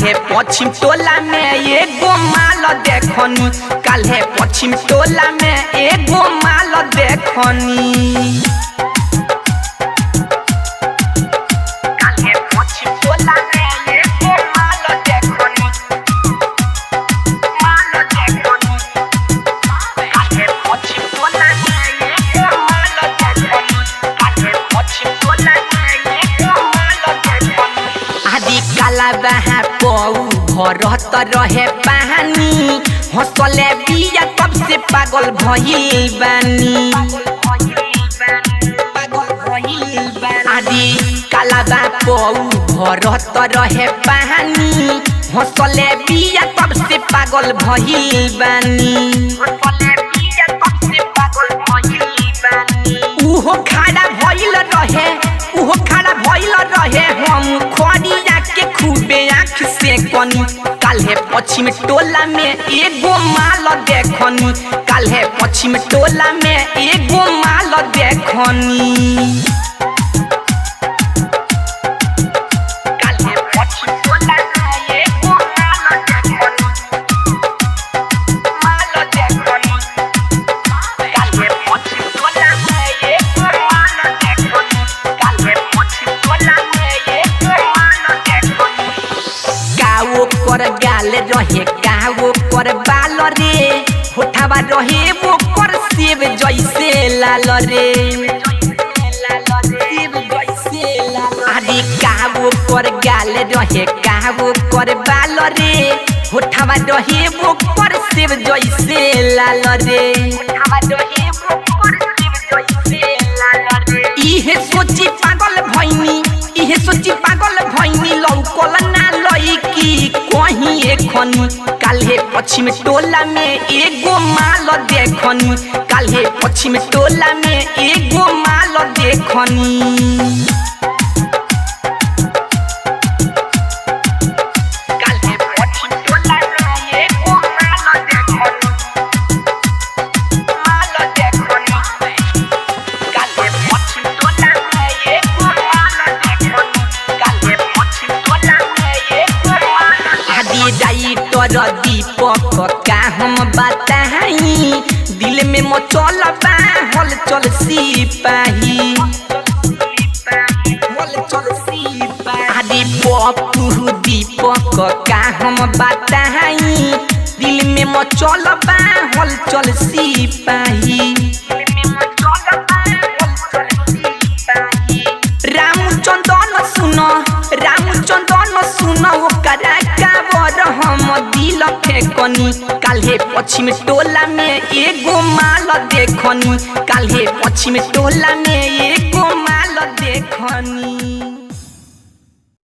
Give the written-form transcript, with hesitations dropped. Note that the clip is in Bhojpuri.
काल्हे पश्चिम टोला में एगो माल देखनी, काल्हे पश्चिम टोला में एगो माल देखनी। काल्हे पश्चिम टोला में एगो माल देखनी, माल देखनी। काल्हे पश्चिम टोला में एगो माल देखनी, काल्हे पश्चिम टोला में एगो माल देखनी। आदि काला बहा पौ भरत रहे पानी, हंसले बिया तब से पागल भइल बानी। आदि काला बा पौ भरत रहे पानी, हंसले बिया तब से पागल भइल बानी। उहो खड़ा भइल रहे, उहो खड़ा भइल रहे, हम खड़िया के खूबे आँख से कनी। काल्हे पश्चिम टोला में एगो माल देखनी, काल्हे पश्चिम टोला में एगो माल देखनी। काल्हे पश्चिम टोला में एगो माल देखनी, माल देखनी। काल्हे पश्चिम टोला में एगो माल देखनी, काल्हे पश्चिम टोला में एगो माल देखनी। काओ कर गाल रहे, काओ कर बाल रे, होठावा रहे वो कर सेब जैसे लाल रे। आदि काओ कर गाल रहे, काओ कर बाल रे, होठावा रहे वो कर सेब जैसे लाल रे। इहे सोची पागल भइनी, इहे सोची पागल भइनी, लौकल ना लईकी कहीं एखनी। काल्हे पश्चिम टोला में एगो माल देखनी, काल्हे पश्चिम टोला में एगो माल देखनी। काल्हे पश्चिम टोला में एगो माल देखनी, माल देखनी। काल्हे पश्चिम टोला में एगो माल देखनी, काल्हे पश्चिम टोला में एगो माल। आदि राइटर दीपक का हम बताई, दिल में मचल बा हलचल सिपाही। आदि पप्पू दीपक का हम बताई, दिल में मचल बा हलचल सिपाही। रामचंदन सुनो, रामचंदन सुनो, ओकरा काबर हम दिल फेंकनी। काल्हे पश्चिम टोला में एगो माल देखनी, काल्हे पश्चिम टोला में एगो माल देखनी।